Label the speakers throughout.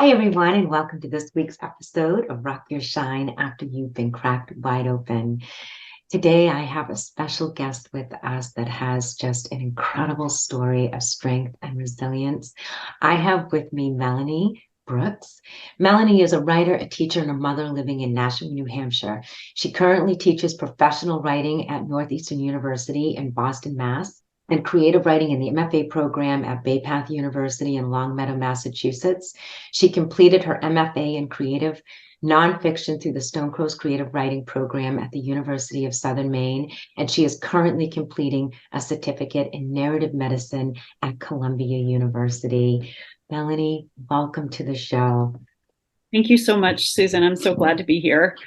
Speaker 1: Hi, everyone, and welcome to this week's episode of Rock Your Shine After You've Been Cracked Wide Open. Today, I have a special guest with us that has just an incredible story of strength and resilience. I have with me Melanie Brooks. Melanie is a writer, a teacher, and a mother living in Nashua, New Hampshire. She currently teaches professional writing at Northeastern University in Boston, Mass., and creative writing in the MFA program at Bay Path University in Longmeadow, Massachusetts. She completed her MFA in creative nonfiction through the Stonecrows Creative Writing Program at the University of Southern Maine, and she is currently completing a certificate in narrative medicine at Columbia University. Melanie, welcome to the show.
Speaker 2: Thank you so much, Susan. I'm so glad to be here.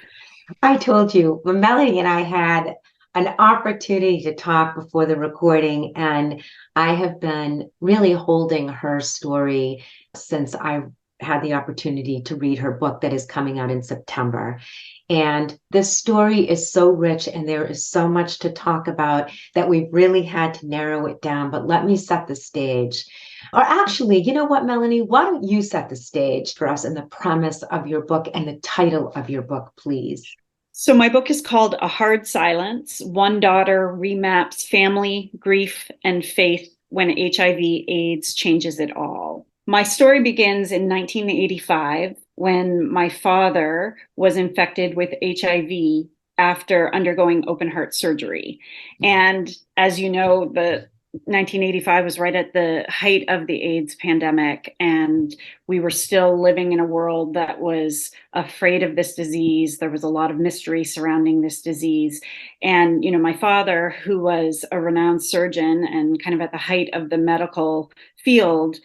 Speaker 1: I told you, when Melanie and I had an opportunity to talk before the recording, and I have been really holding her story since I had the opportunity to read her book that is coming out in September. And this story is so rich, and there is so much to talk about that we've really had to narrow it down. But let me set the stage. Or actually, you know what, Melanie? Why don't you set the stage for us and the premise of your book and the title of your book, please?
Speaker 2: So my book is called A Hard Silence. One daughter remaps family, grief, and faith when HIV/AIDS changes it all. My story begins in 1985 when my father was infected with HIV after undergoing open heart surgery. And as you know, the 1985 was right at the height of the AIDS pandemic, and we were still living in a world that was afraid of this disease. There was a lot of mystery surrounding this disease. And, my father, who was a renowned surgeon and kind of at the height of the medical field,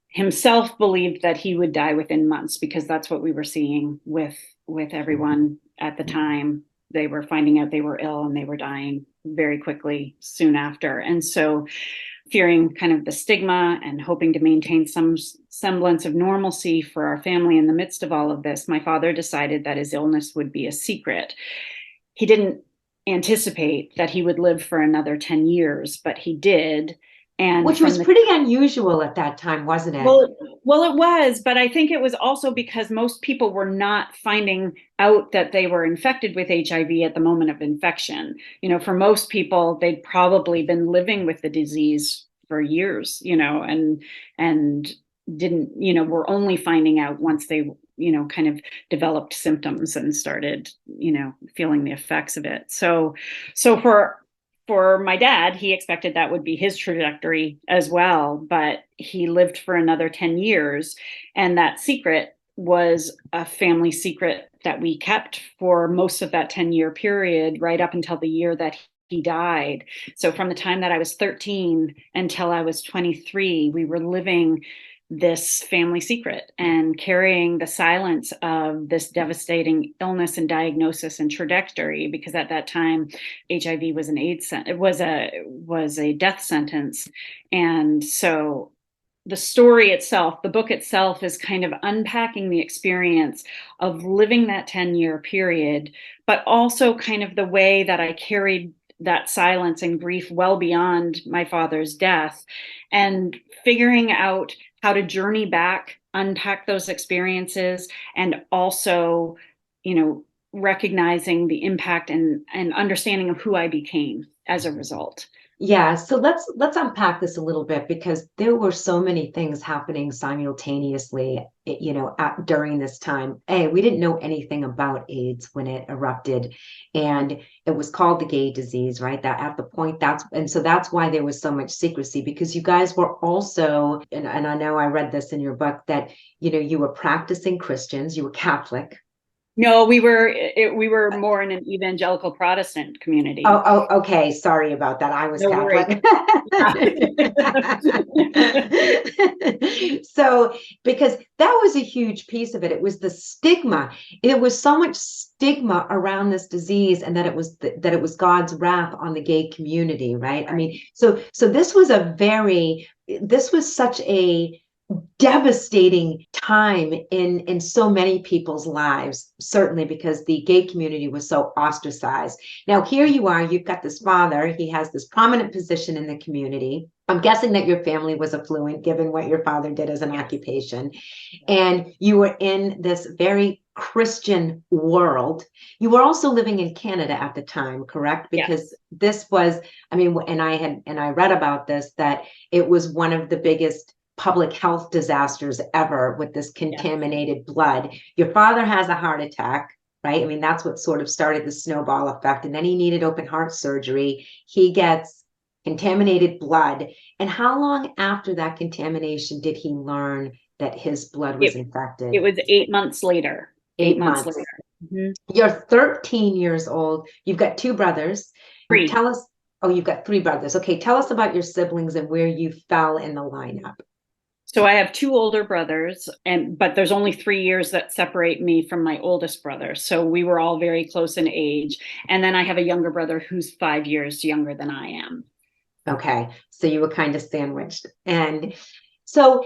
Speaker 2: himself believed that he would die within months, because that's what we were seeing with everyone at the time. They were finding out they were ill and they were dying very quickly soon after. And so, fearing kind of the stigma and hoping to maintain some semblance of normalcy for our family in the midst of all of this, my father decided that his illness would be a secret. He didn't anticipate that he would live for another 10 years, but he did. And
Speaker 1: which was pretty unusual at that time, wasn't it?
Speaker 2: Well, it was, but I think it was also because most people were not finding out that they were infected with HIV at the moment of infection. For most people, they'd probably been living with the disease for years, and didn't, were only finding out once they, kind of developed symptoms and started, feeling the effects of it. So for my dad, he expected that would be his trajectory as well, but he lived for another 10 years. And that secret was a family secret that we kept for most of that 10-year period, right up until the year that he died. So from the time that I was 13 until I was 23, we were living this family secret and carrying the silence of this devastating illness and diagnosis and trajectory, because at that time HIV was an AIDS it was a death sentence. And so the story itself, the book itself, is kind of unpacking the experience of living that 10-year period, but also kind of the way that I carried that silence and grief well beyond my father's death, and figuring out how to journey back, unpack those experiences, and also, recognizing the impact and understanding of who I became as a result.
Speaker 1: Yeah, so let's unpack this a little bit, because there were so many things happening simultaneously, during this time. We didn't know anything about AIDS when it erupted, and it was called the gay disease, right? That at the point so that's why there was so much secrecy, because you guys were also, and I know I read this in your book, that you were practicing Christians, you were Catholic.
Speaker 2: No, we were more in an evangelical Protestant community.
Speaker 1: Oh, okay. Sorry about that. I was
Speaker 2: No
Speaker 1: Catholic. So, because that was a huge piece of it. It was the stigma. There was so much stigma around this disease, and that it was God's wrath on the gay community, right? I mean, so this was such a devastating time in so many people's lives, certainly because the gay community was so ostracized. Now, here you are, you've got this father, he has this prominent position in the community, I'm guessing that your family was affluent, given what your father did as an
Speaker 2: Yes.
Speaker 1: occupation. And you were in this very Christian world. You were also living in Canada at the time, correct?
Speaker 2: Yes.
Speaker 1: Because this was, I mean, and I read about this, that it was one of the biggest public health disasters ever with this
Speaker 2: Yes.
Speaker 1: contaminated blood. Your father has a heart attack, right? I mean, that's what sort of started the snowball effect. And then he needed open heart surgery. He gets contaminated blood. And how long after that contamination did he learn that his blood was
Speaker 2: It
Speaker 1: infected?
Speaker 2: was 8 months later. Eight
Speaker 1: Eight
Speaker 2: months later.
Speaker 1: months.
Speaker 2: Mhm.
Speaker 1: You're 13 years old. You've got two brothers.
Speaker 2: Three.
Speaker 1: Tell us, oh, you've got three brothers. Okay, tell us about your siblings and where you fell in the lineup.
Speaker 2: So I have two older brothers, but there's only 3 years that separate me from my oldest brother. So we were all very close in age. And then I have a younger brother who's 5 years younger than I am.
Speaker 1: Okay, so you were kind of sandwiched. And so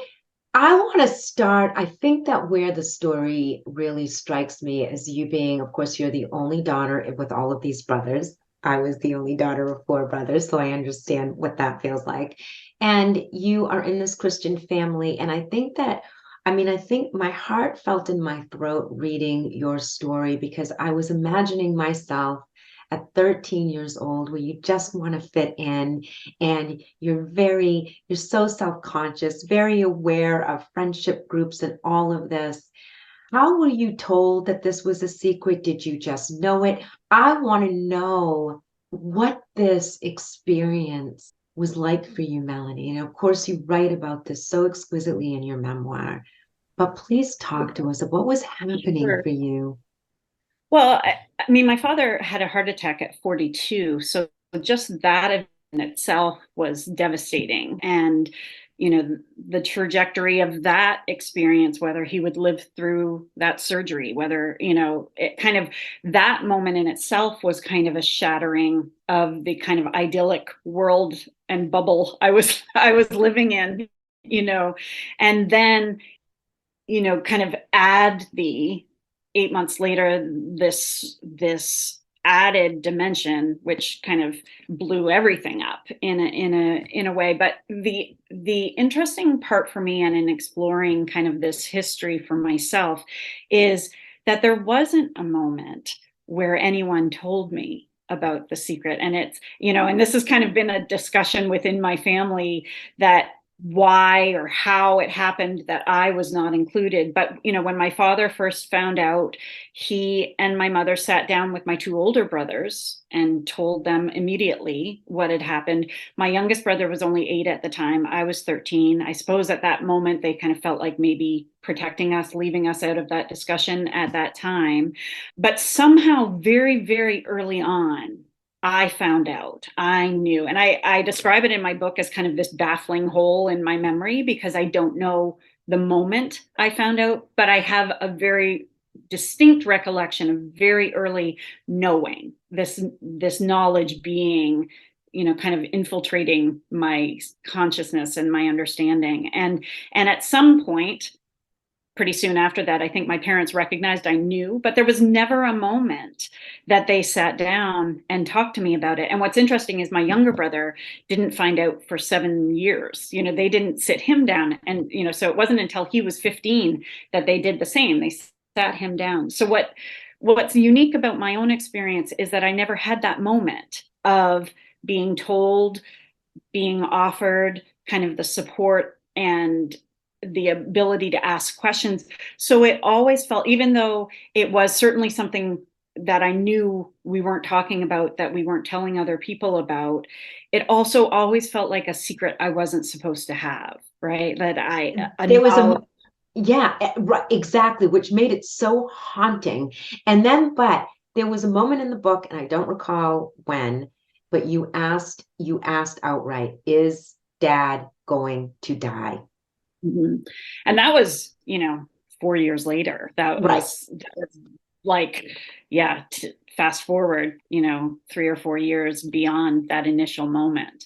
Speaker 1: I want to start. I think that where the story really strikes me is you being, of course, you're the only daughter with all of these brothers. I was the only daughter of four brothers, so I understand what that feels like. And you are in this Christian family. And I think that, I mean, I think my heart felt in my throat reading your story because I was imagining myself at 13 years old where you just want to fit in and you're so self-conscious, very aware of friendship groups and all of this. How were you told that this was a secret? Did you just know it? I want to know what this experience was like for you, Melanie. And of course, you write about this so exquisitely in your memoir, but please talk to us of what was happening
Speaker 2: Sure.
Speaker 1: for you.
Speaker 2: Well, I mean, my father had a heart attack at 42. So just that in itself was devastating. And, the trajectory of that experience, whether he would live through that surgery, whether, it kind of that moment in itself was kind of a shattering of the kind of idyllic world and bubble I was living in, you know, and then kind of add the 8 months later, this added dimension, which kind of blew everything up in a way. But the interesting part for me and in exploring kind of this history for myself is that there wasn't a moment where anyone told me about the secret. And it's, and this has kind of been a discussion within my family that why or how it happened that I was not included. But, when my father first found out, he and my mother sat down with my two older brothers and told them immediately what had happened. My youngest brother was only 8 at the time. I was 13. I suppose at that moment, they kind of felt like maybe protecting us, leaving us out of that discussion at that time. But somehow, very, very early on, I found out, I knew. And I describe it in my book as kind of this baffling hole in my memory because I don't know the moment I found out, but I have a very distinct recollection of very early knowing this knowledge being kind of infiltrating my consciousness and my understanding. And at some point pretty soon after that, I think my parents recognized I knew, but there was never a moment that they sat down and talked to me about it. And what's interesting is my younger brother didn't find out for 7 years. They didn't sit him down. And, so it wasn't until he was 15 that they did the same. They sat him down. So what's unique about my own experience is that I never had that moment of being told, being offered kind of the support and the ability to ask questions. So it always felt, even though it was certainly something that I knew we weren't talking about, that we weren't telling other people about, it also always felt like a secret I wasn't supposed to have, right? That a
Speaker 1: There was
Speaker 2: knowledge.
Speaker 1: a Yeah, right, exactly, which made it so haunting. And then, but there was a moment in the book, and I don't recall when, but you asked outright, is dad going to die?
Speaker 2: Mhm. And that was, 4 years later.
Speaker 1: Right.
Speaker 2: That was like, yeah, fast forward, 3 or 4 years beyond that initial moment.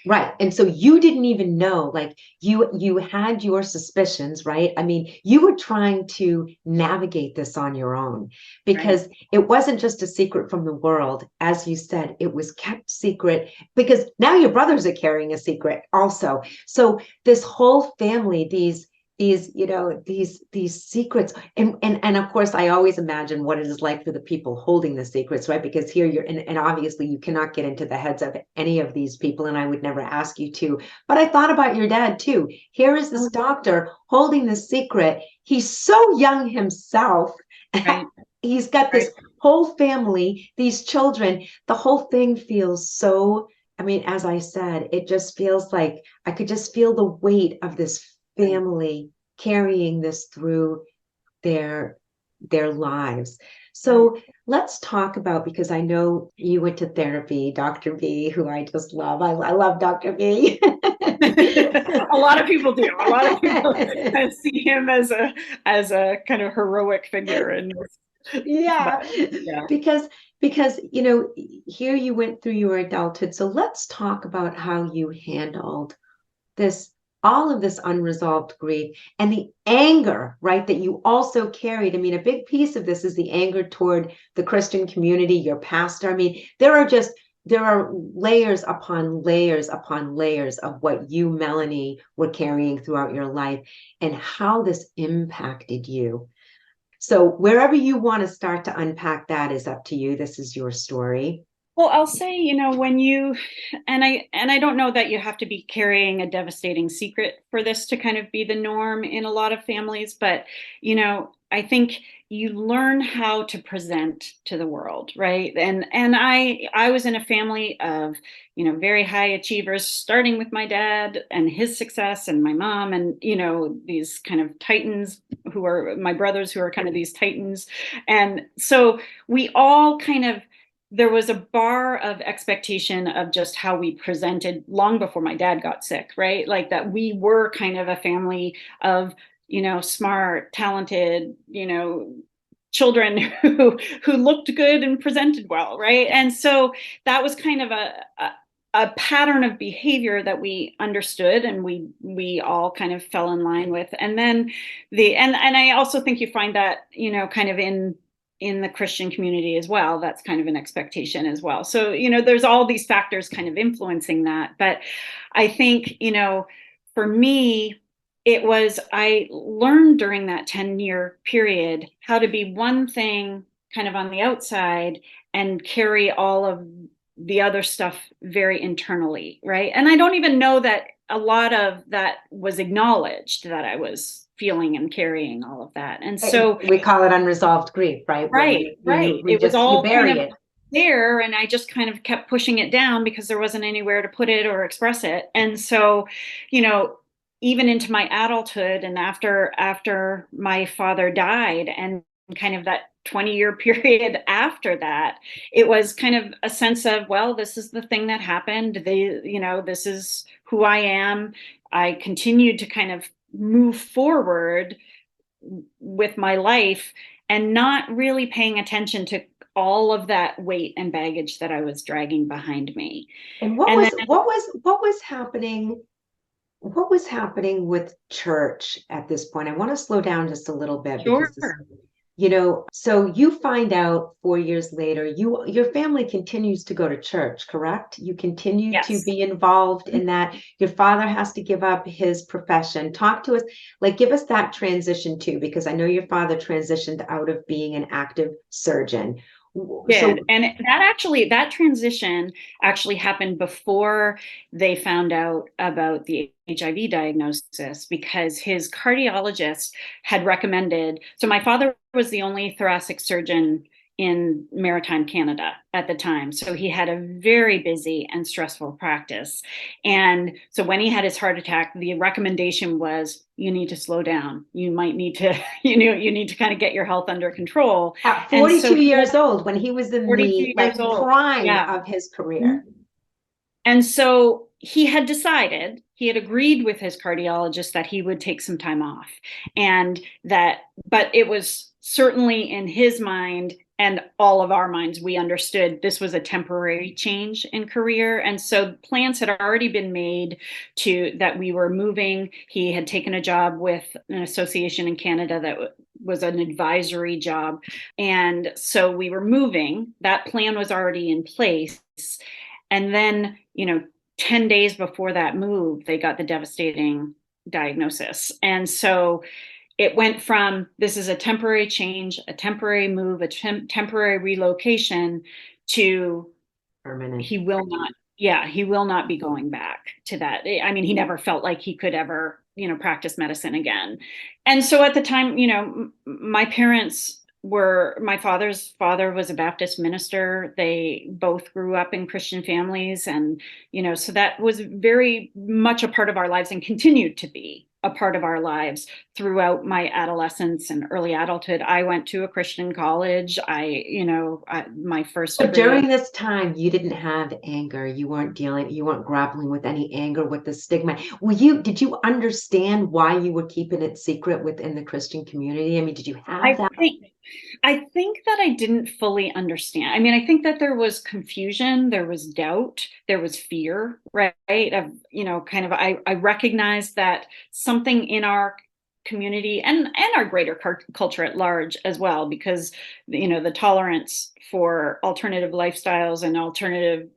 Speaker 1: Right. And so you didn't even know, like you had your suspicions, right? I mean, you were trying to navigate this on your own
Speaker 2: Right.
Speaker 1: because it wasn't just a secret from the world. As you said, it was kept secret because now your brothers are carrying a secret also. So this whole family, these these secrets, and of course I always imagine what it is like for the people holding the secrets, right? Because here you're and obviously you cannot get into the heads of any of these people, and I would never ask you to, but I thought about your dad too. Here is this doctor holding the secret. He's so young himself.
Speaker 2: Right.
Speaker 1: He's got
Speaker 2: Right.
Speaker 1: this whole family, these children. The whole thing feels so, I mean, as I said, it just feels like I could just feel the weight of this
Speaker 2: Right.
Speaker 1: family carrying this through their their lives.
Speaker 2: Right.
Speaker 1: So let's talk about, because I know you went to therapy, Dr. B, who I just love. I love Dr. B.
Speaker 2: A lot of people do. A lot of people see him as a kind of heroic figure, and but
Speaker 1: Yeah,
Speaker 2: yeah.
Speaker 1: because here you went through your adulthood. So let's talk about how you handled this, all of this unresolved grief and the anger, right, that you also carried. I mean, a big piece of this is the anger toward the Christian community, your pastor. I mean, there are layers upon layers upon layers of what you, Melanie, were carrying throughout your life and how this impacted you. So wherever you want to start to unpack that is up to you. This is your story.
Speaker 2: Well, I'll say, when you and I don't know that you have to be carrying a devastating secret for this to kind of be the norm in a lot of families, but I think you learn how to present to the world, right? And I was in a family of, very high achievers, starting with my dad and his success and my mom and, these kind of titans who are my brothers who are kind of these titans. And so we all kind of there was a bar of expectation of just how we presented long before my dad got sick, right? Like that we were kind of a family of, smart, talented, children who looked good and presented well, right? And so that was kind of a pattern of behavior that we understood and we all kind of fell in line with. And then and I also think you find that, kind of in the Christian community as well. That's kind of an expectation as well. So, there's all these factors kind of influencing that. But I think, for me, I learned during that 10-year period how to be one thing kind of on the outside and carry all of the other stuff very internally, right? And I don't even know that a lot of that was acknowledged that I was feeling and carrying all of that. And so
Speaker 1: We call it unresolved grief, right? When
Speaker 2: right, right. It was
Speaker 1: you
Speaker 2: all kind
Speaker 1: bury
Speaker 2: of
Speaker 1: it.
Speaker 2: there, and I just kind of kept pushing it down because there wasn't anywhere to put it or express it. And so, you know, even into my adulthood and after my father died and kind of that 20-year period after that, it was kind of a sense of, well, this is the thing that happened. This is who I am. I continued to kind of move forward with my life and not really paying attention to all of that weight and baggage that I was dragging behind me.
Speaker 1: And
Speaker 2: And then
Speaker 1: what was happening? What was happening with church at this point? I want to slow down just a little bit
Speaker 2: sure.
Speaker 1: because this, so you find out 4 years later, your family continues to go to church, correct? You continue to
Speaker 2: Yes.
Speaker 1: be involved in that. Your father has to give up his profession. Talk to us, like give us that transition too, because I know your father transitioned out of being an active surgeon. So
Speaker 2: Did. And that transition actually happened before they found out about the HIV diagnosis because his cardiologist had recommended. So my father was the only thoracic surgeon in maritime Canada at the time. So he had a very busy and stressful practice. And so when he had his heart attack, the recommendation was you need to slow down. You might need to, you need to kind of get your health under control.
Speaker 1: at
Speaker 2: And
Speaker 1: 42
Speaker 2: so he
Speaker 1: years old, when he was in
Speaker 2: 42
Speaker 1: the
Speaker 2: years
Speaker 1: like
Speaker 2: old.
Speaker 1: prime
Speaker 2: Yeah.
Speaker 1: of his career.
Speaker 2: And so he had decided, he had agreed with his cardiologist that he would take some time off. And that, but it was certainly in his mind and all of our minds, we understood this was a temporary change in career. And so plans had already been made to that we were moving. He had taken a job with an association in Canada that was an advisory job. And so we were moving. That plan was already in place. And then, 10 days before that move, they got the devastating diagnosis. And so it went from this is a temporary change, a temporary move, a temporary relocation to
Speaker 1: Permanent.
Speaker 2: he will not, yeah, he will not be going back to that. I mean, he never felt like he could ever, practice medicine again. And so at the time, my parents were, my father's father was a Baptist minister. They both grew up in Christian families. And, so that was very much a part of our lives and continued to be a part of our lives throughout my adolescence and early adulthood. I went to a Christian college. My first
Speaker 1: But
Speaker 2: degree.
Speaker 1: during this time, you didn't have anger. You weren't grappling with any anger with the stigma. Did you understand why you were keeping it secret within the Christian community? I mean, did you have
Speaker 2: I
Speaker 1: that?
Speaker 2: think I think that I didn't fully understand. I mean, I think that there was confusion, there was doubt, there was fear, right? Of, kind of I recognized that something in our community and our greater culture at large as well, because the tolerance for alternative lifestyles and alternative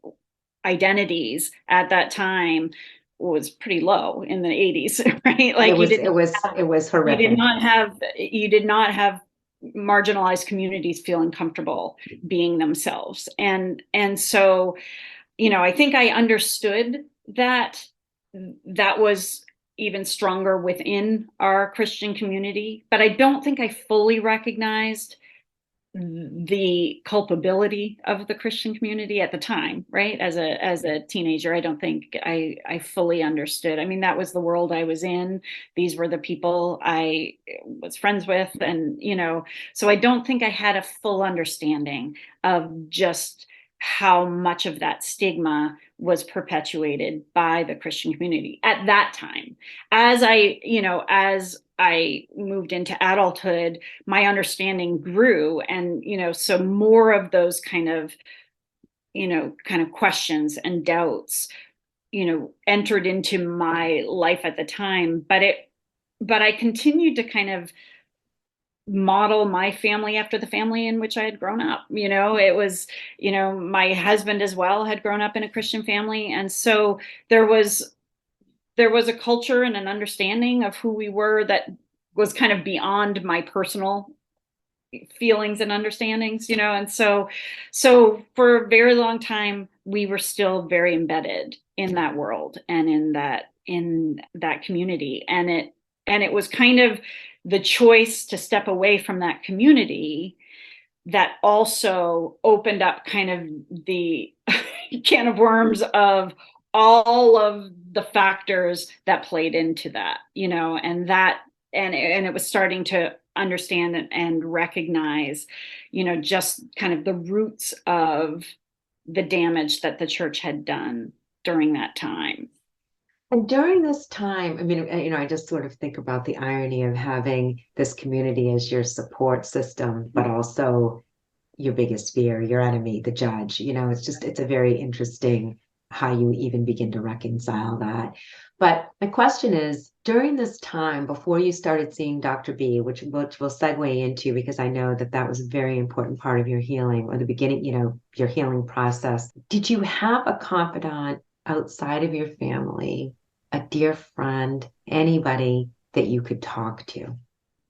Speaker 2: identities at that time was pretty low in the 80s, right?
Speaker 1: It
Speaker 2: Like
Speaker 1: was it was it was horrific.
Speaker 2: you did not have marginalized communities feeling comfortable being themselves. And so, I think I understood that that was even stronger within our Christian community, but I don't think I fully recognized the culpability of the Christian community at the time, right? As a teenager, I don't think I fully understood. I mean, that was the world I was in. These were the people I was friends with, and so I don't think I had a full understanding of just how much of that stigma was perpetuated by the Christian community at that time. As I moved into adulthood, my understanding grew, and so more of those kind of questions and doubts entered into my life at the time. But I continued to kind of model my family after the family in which I had grown up. It was, my husband as well had grown up in a Christian family, and so there was a culture and an understanding of who we were that was kind of beyond my personal feelings and understandings, and so for a very long time we were still very embedded in that world and in that community, and it was kind of the choice to step away from that community that also opened up kind of the can of worms of all of the factors that played into that, and it was starting to understand and recognize, just kind of the roots of the damage that the church had done during that time.
Speaker 1: And during this time, I mean, I just sort of think about the irony of having this community as your support system, but also your biggest fear, your enemy, the judge. It's a very interesting how you even begin to reconcile that. But my question is, during this time before you started seeing Dr. B, which we'll segue into because I know that that was a very important part of your healing or the beginning, your healing process. Did you have a confidant outside of your family, a dear friend, anybody that you could talk to?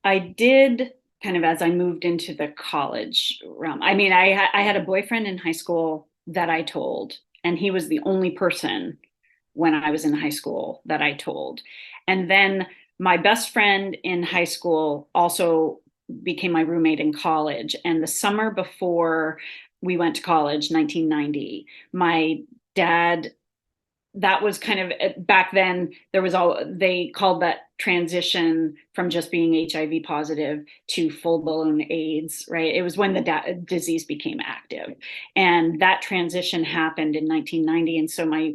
Speaker 2: I did kind of as I moved into the college realm. I mean, I had a boyfriend in high school that I told, and he was the only person when I was in high school that I told. And then my best friend in high school also became my roommate in college. And the summer before we went to college, 1990, my dad, that was kind of back then there was all they called that transition from just being HIV positive to full blown AIDS, right? It was when the disease became active, and that transition happened in 1990. And so my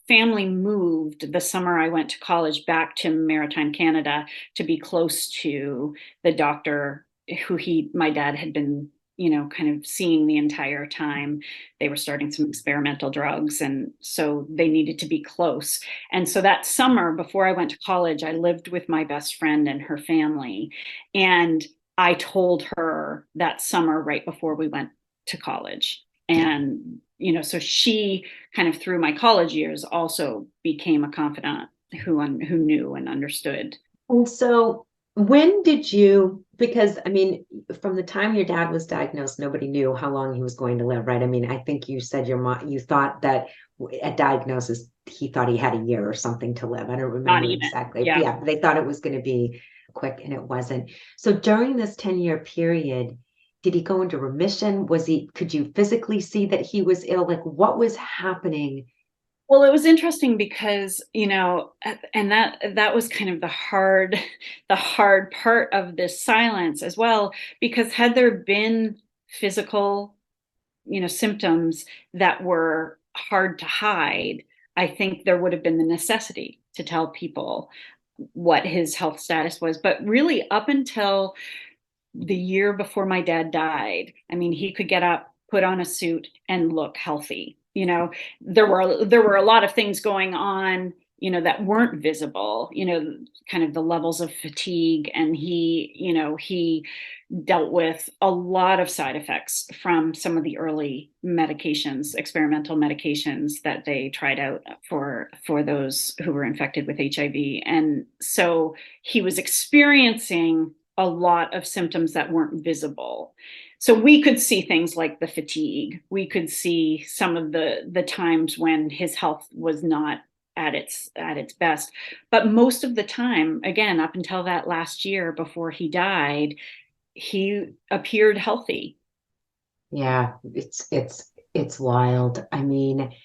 Speaker 2: family moved the summer I went to college back to Maritime Canada to be close to the doctor who my dad had been kind of seeing the entire time. They were starting some experimental drugs, and so they needed to be close. And so that summer before I went to college, I lived with my best friend and her family. And I told her that summer right before we went to college. And, so she kind of through my college years also became a confidant who knew and understood.
Speaker 1: And so when did you, because I mean, from the time your dad was diagnosed, nobody knew how long he was going to live, right? I mean, I think you said your mom, you thought that at diagnosis, he thought he had a year or something to live. I don't
Speaker 2: Not
Speaker 1: remember
Speaker 2: even.
Speaker 1: exactly.
Speaker 2: Yeah.
Speaker 1: Yeah, they thought it was going to be quick and it wasn't. So during this 10-year period, did he go into remission? Could you physically see that he was ill? Like what was happening?
Speaker 2: Well, it was interesting because, and that was kind of the hard part of this silence as well, because had there been physical, symptoms that were hard to hide, I think there would have been the necessity to tell people what his health status was. But really, up until the year before my dad died, I mean, he could get up, put on a suit, and look healthy. There were a lot of things going on, that weren't visible, kind of the levels of fatigue. And he dealt with a lot of side effects from some of the early medications, experimental medications that they tried out for those who were infected with HIV. And so he was experiencing a lot of symptoms that weren't visible. So we could see things like the fatigue. We could see some of the times when his health was not at its best. But most of the time, again, up until that last year before he died, he appeared healthy.
Speaker 1: Yeah, it's wild. I mean,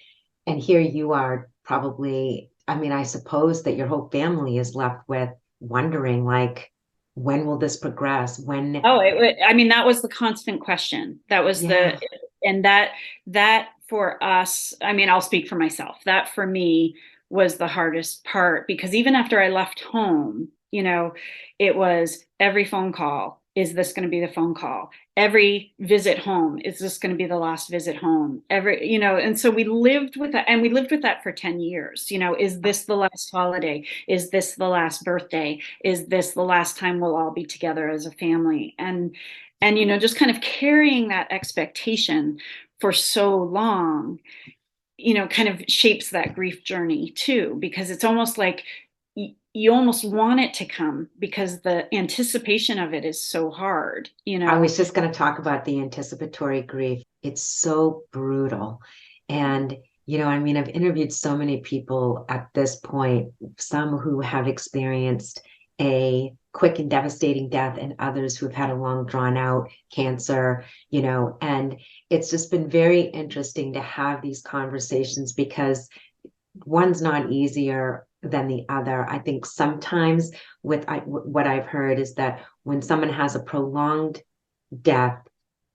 Speaker 1: and here you are probably, I mean, I suppose that your whole family is left with wondering, like, when will this progress? When,
Speaker 2: Oh, I mean, that was the constant question. That was
Speaker 1: yeah,
Speaker 2: and that for us, I mean, I'll speak for myself. That for me was the hardest part, because even after I left home, it was every phone call. Is this going to be the phone call? Every visit home. Is this going to be the last visit home? And so we lived with that, and we lived with that for 10 years. Is this the last holiday? Is this the last birthday? Is this the last time we'll all be together as a family? And just kind of carrying that expectation for so long, kind of shapes that grief journey too, because it's almost like you almost want it to come because the anticipation of it is so hard.
Speaker 1: I was just going to talk about the anticipatory grief. It's so brutal. And, I mean, I've interviewed so many people at this point, some who have experienced a quick and devastating death, and others who have had a long, drawn out cancer, and it's just been very interesting to have these conversations because one's not easier than the other. I think sometimes what I've heard is that when someone has a prolonged death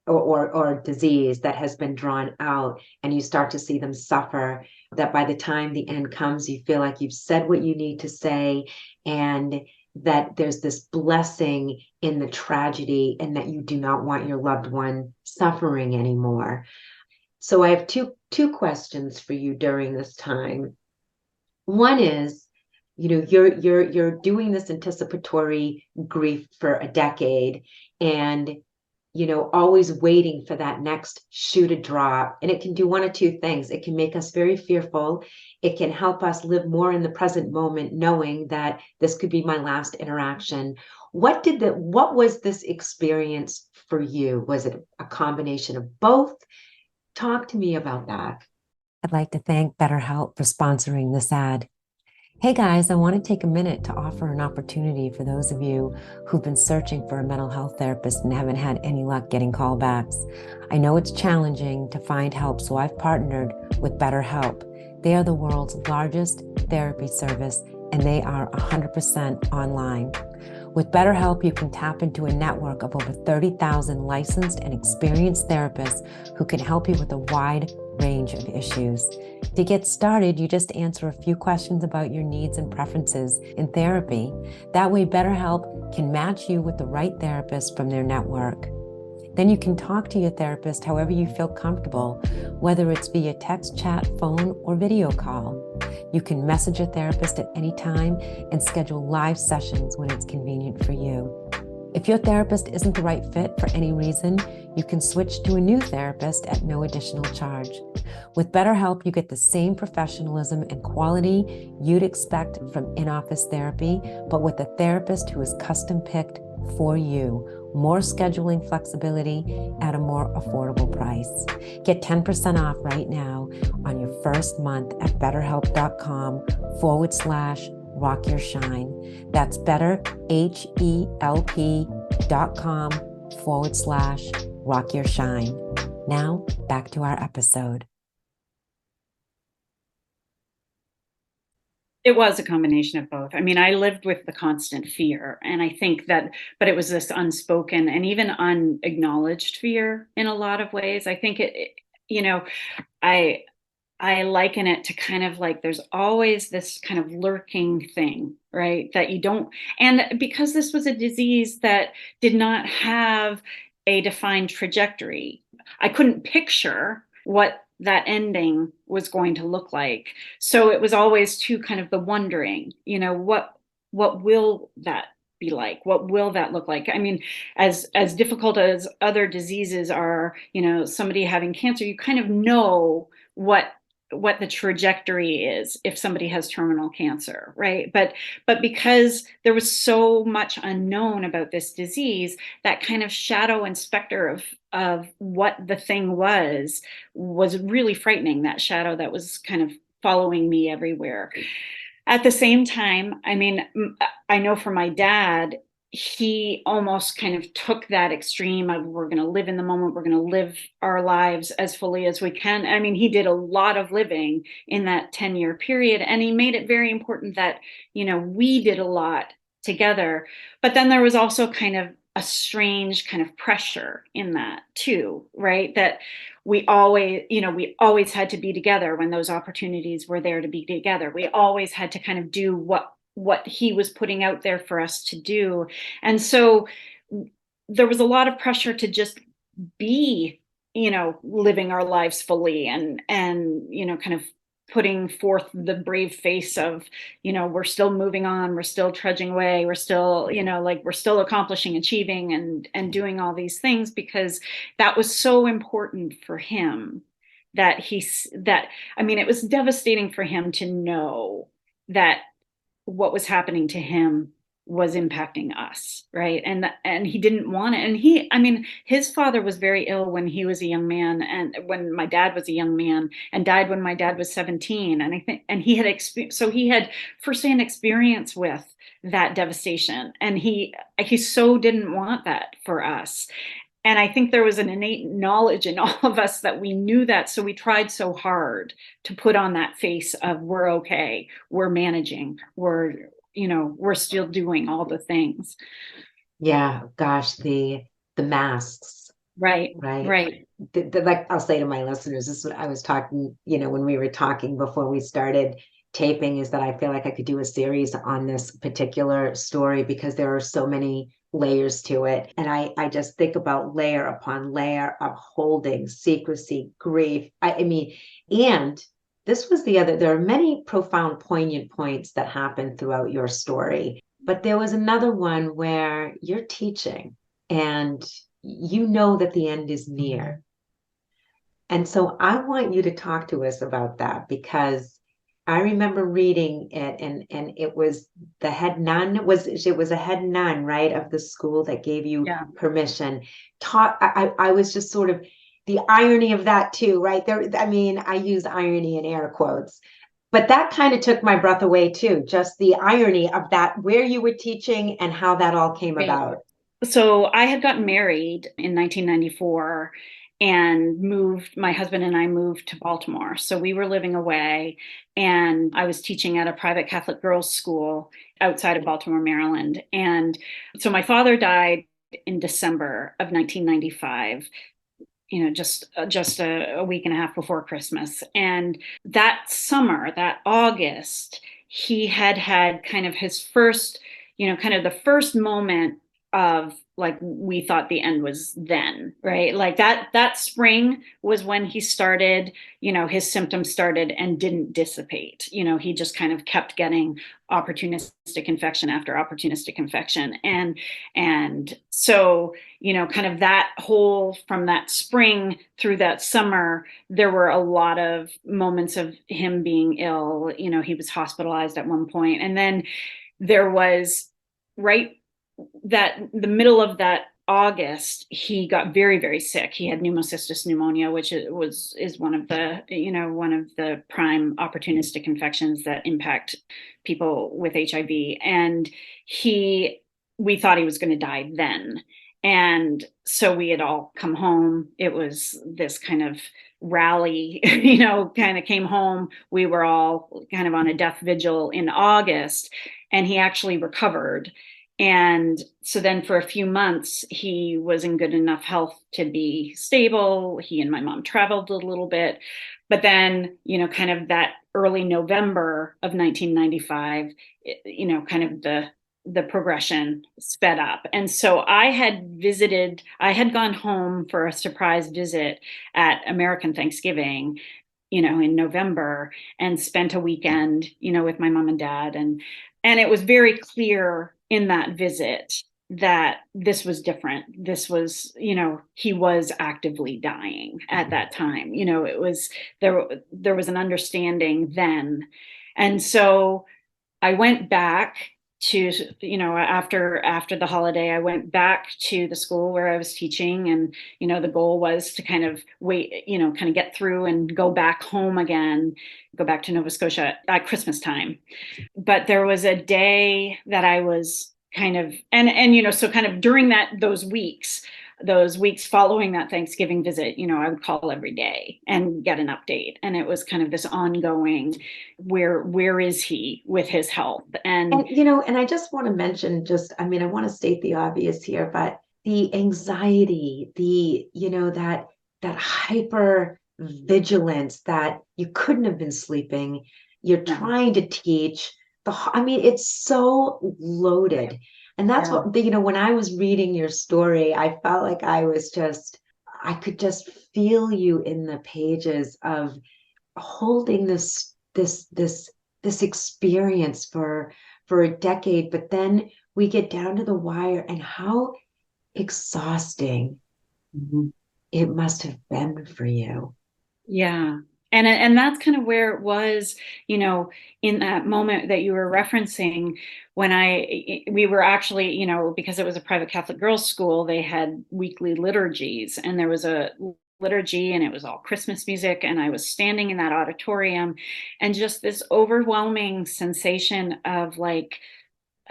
Speaker 1: or disease that has been drawn out and you start to see them suffer, that by the time the end comes, you feel like you've said what you need to say, and that there's this blessing in the tragedy, and that you do not want your loved one suffering anymore. So I have two questions for you during this time. One is, you're doing this anticipatory grief for a decade, and always waiting for that next shoe to drop. And it can do one of two things. It can make us very fearful. It can help us live more in the present moment, knowing that this could be my last interaction. What was this experience for you? Was it a combination of both? Talk to me about that. I'd like to thank BetterHelp for sponsoring this ad. Hey guys, I want to take a minute to offer an opportunity for those of you who've been searching for a mental health therapist and haven't had any luck getting callbacks. I know it's challenging to find help, so I've partnered with BetterHelp. They are the world's largest therapy service, and they are 100% online. With BetterHelp, you can tap into a network of over 30,000 licensed and experienced therapists who can help you with a wide range of issues. To get started, you just answer a few questions about your needs and preferences in therapy. That way, BetterHelp can match you with the right therapist from their network. Then you can talk to your therapist however you feel comfortable, whether it's via text, chat, phone, or video call. You can message your therapist at any time and schedule live sessions when it's convenient for you. If your therapist isn't the right fit for any reason, you can switch to a new therapist at no additional charge. With BetterHelp, you get the same professionalism and quality you'd expect from in-office therapy, but with a therapist who is custom-picked for you. More scheduling flexibility at a more affordable price. Get 10% off right now on your first month at betterhelp.com/rock your shine. That's betterhelp.com/rock your shine. Now back to our episode.
Speaker 2: It was a combination of both. I mean, I lived with the constant fear. And I think that, but it was this unspoken and even unacknowledged fear in a lot of ways. I think I I liken it to kind of like there's always this kind of lurking thing, right? That you don't, and because this was a disease that did not have a defined trajectory, I couldn't picture what that ending was going to look like. So it was always too kind of the wondering, what will that be like? What will that look like? I mean, as difficult as other diseases are, somebody having cancer, you kind of know what the trajectory is if somebody has terminal cancer, right? But because there was so much unknown about this disease, that kind of shadow and specter of what the thing was really frightening. That shadow that was kind of following me everywhere. At the same time, I mean, I know for my dad, he almost kind of took that extreme of we're going to live in the moment, we're going to live our lives as fully as we can. I mean, he did a lot of living in that 10-year period, and he made it very important that, we did a lot together. But then there was also kind of a strange kind of pressure in that too, right? That we always had to be together when those opportunities were there to be together. We always had to kind of do what he was putting out there for us to do. And so there was a lot of pressure to just be, living our lives fully and kind of putting forth the brave face of, we're still moving on, we're still trudging away, we're still, like we're still accomplishing, achieving and doing all these things, because that was so important for him I mean, it was devastating for him to know that what was happening to him was impacting us, right? And he didn't want it. And I mean, his father was very ill when he was a young man, and when my dad was a young man, and died when my dad was 17. And I think, and he had firsthand experience with that devastation, and he so didn't want that for us. And I think there was an innate knowledge in all of us that we knew that. So we tried so hard to put on that face of we're okay, we're managing, we're still doing all the things.
Speaker 1: Yeah, gosh, the masks,
Speaker 2: Right,
Speaker 1: right?
Speaker 2: right.
Speaker 1: Like I'll say to my listeners, this is what I was talking, when we were talking before we started taping, is that I feel like I could do a series on this particular story because there are so many layers to it. And I just think about layer upon layer of holding, secrecy, grief. I mean, and this was there are many profound, poignant points that happen throughout your story. But there was another one where you're teaching and you know that the end is near. And so I want you to talk to us about that, because I remember reading it, and it was the head nun, it was a head nun, right, of the school that gave you
Speaker 2: Yeah.
Speaker 1: permission. I was just sort of the irony of that too, right? There, I mean, I use irony in air quotes, but that kind of took my breath away too, just the irony of that, where you were teaching and how that all came
Speaker 2: Right.
Speaker 1: about.
Speaker 2: So I had gotten married in 1994 and my husband and I moved to Baltimore. So we were living away, and I was teaching at a private Catholic girls' school outside of Baltimore, Maryland. And so my father died in December of 1995, just a week and a half before Christmas. And that summer, that August, he had kind of his first, kind of the first moment of like we thought the end was then, right? Like that spring was when he started, his symptoms started and didn't dissipate. He just kind of kept getting opportunistic infection after opportunistic infection. And so, kind of that whole from that spring through that summer, there were a lot of moments of him being ill. He was hospitalized at one point, and then there was right that the middle of that August, he got very, very sick. He had pneumocystis pneumonia, which is one of the prime opportunistic infections that impact people with HIV. And we thought he was going to die then. And so we had all come home. It was this kind of rally, kind of came home. We were all kind of on a death vigil in August, and he actually recovered. And so then for a few months, he was in good enough health to be stable. He and my mom traveled a little bit. But then, kind of that early November of 1995, kind of the progression sped up. And so I had gone home for a surprise visit at American Thanksgiving, in November, and spent a weekend, with my mom and dad. And it was very clear in that visit that this was different. This was, he was actively dying at that time. It was there was an understanding then. And so I went back to, after the holiday, I went back to the school where I was teaching. And, the goal was to kind of wait, kind of get through and go back home again, go back to Nova Scotia at Christmas time. But there was a day that I was kind of, so kind of during those weeks following that Thanksgiving visit, I would call every day and get an update. And it was kind of this ongoing, where is he with his health?
Speaker 1: And I just want to mention I want to state the obvious here, but the anxiety, that hyper vigilance that you couldn't have been sleeping, you're trying to teach it's so loaded. And that's what, when I was reading your story, I felt like I could just feel you in the pages of holding this experience for a decade, but then we get down to the wire, and how exhausting it must have been for you.
Speaker 2: Yeah. And that's kind of where it was, in that moment that you were referencing, when we were actually, because it was a private Catholic girls' school, they had weekly liturgies, and there was a liturgy, and it was all Christmas music. And I was standing in that auditorium, and just this overwhelming sensation of like,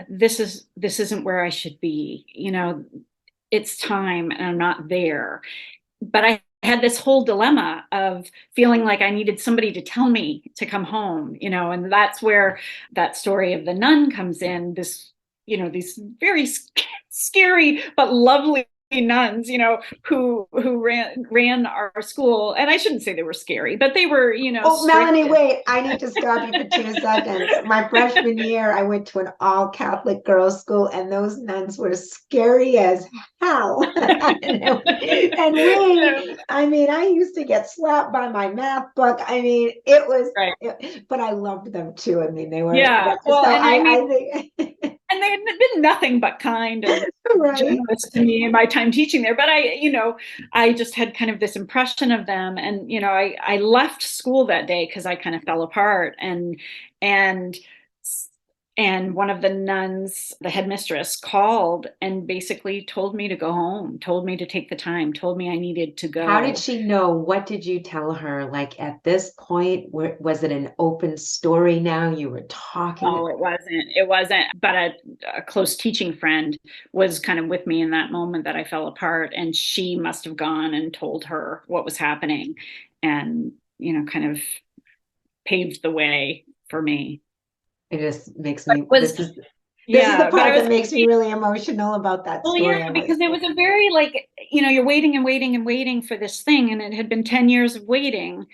Speaker 2: this isn't where I should be, it's time and I'm not there. But I had this whole dilemma of feeling like I needed somebody to tell me to come home, and that's where that story of the nun comes in. These very scary but lovely nuns, who ran our school. And I shouldn't say they were scary, but they were,
Speaker 1: Oh,
Speaker 2: strict.
Speaker 1: Melanie, wait, I need to stop you for 2 seconds. My freshman year, I went to an all Catholic girls' school, and those nuns were scary as hell. I used to get slapped by my math book. It was,
Speaker 2: Right.
Speaker 1: but I loved them too. They were,
Speaker 2: Yeah. Well,
Speaker 1: so
Speaker 2: and
Speaker 1: I think,
Speaker 2: and they had been nothing but kind and
Speaker 1: right.
Speaker 2: generous to me in my time teaching there. But I just had kind of this impression of them. And, I left school that day because I kind of fell apart. And and one of the nuns, the headmistress, called and basically told me to go home, told me to take the time, told me I needed to
Speaker 1: How did
Speaker 2: go.
Speaker 1: she know? What did you tell her? Like at this point, was it an open story now? You were talking.
Speaker 2: Oh, it wasn't. It wasn't. But a close teaching friend was kind of with me in that moment that I fell apart, and she must have gone and told her what was happening, and kind of paved the way for me.
Speaker 1: It just makes
Speaker 2: But
Speaker 1: me,
Speaker 2: it was
Speaker 1: this is the
Speaker 2: yeah, but
Speaker 1: part
Speaker 2: I was
Speaker 1: that makes me really emotional about that
Speaker 2: well, yeah,
Speaker 1: story.
Speaker 2: because it was a very like you're waiting and waiting and waiting for this thing, and it had been 10 years of waiting,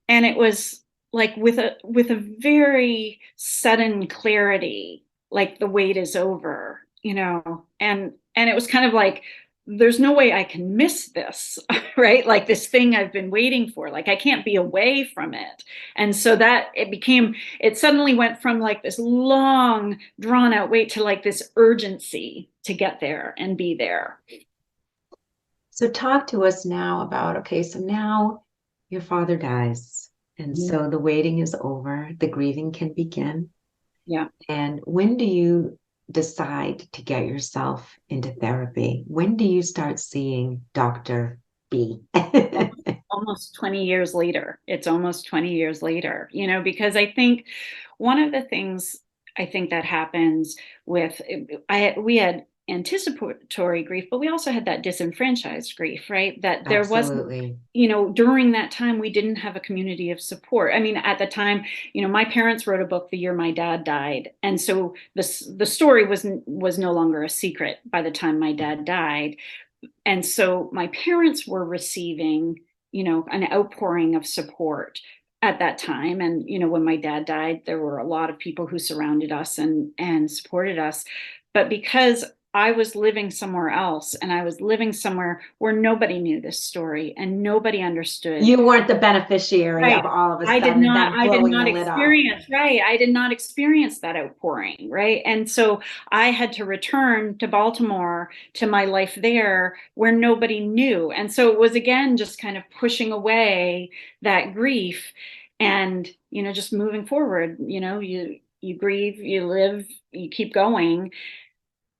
Speaker 2: and it was like with a very sudden clarity, like the wait is over, and And it was kind of like, there's no way I can miss this, right? Like this thing I've been waiting for, like I can't be away from it. And so that it suddenly went from like this long drawn out wait to like this urgency to get there and be there.
Speaker 1: So talk to us now about, okay, so now your father dies. And
Speaker 2: Mhm.
Speaker 1: so the waiting is over, the grieving can begin.
Speaker 2: Yeah.
Speaker 1: And when do you decide to get yourself into therapy? When do you start seeing Dr. B?
Speaker 2: Almost 20 years later. It's almost 20 years later, because I think one of the things I think that happens with we had anticipatory grief, but we also had that disenfranchised grief, right? That there wasn't,
Speaker 1: Absolutely.
Speaker 2: during that time we didn't have a community of support. I mean, at the time, my parents wrote a book the year my dad died, and so the story was no longer a secret by the time my dad died. And so my parents were receiving, an outpouring of support at that time. And when my dad died, there were a lot of people who surrounded us and supported us. But because I was living somewhere else, and I was living somewhere where nobody knew this story and nobody understood.
Speaker 1: You weren't the beneficiary
Speaker 2: Right.
Speaker 1: of all of a
Speaker 2: I did
Speaker 1: sudden
Speaker 2: not,
Speaker 1: them
Speaker 2: I did
Speaker 1: blowing
Speaker 2: not
Speaker 1: the lid off.
Speaker 2: experience, right. I did not experience that outpouring, right. And so I had to return to Baltimore, to my life there where nobody knew. And so it was again just kind of pushing away that grief and, just moving forward. You grieve, you live, you keep going.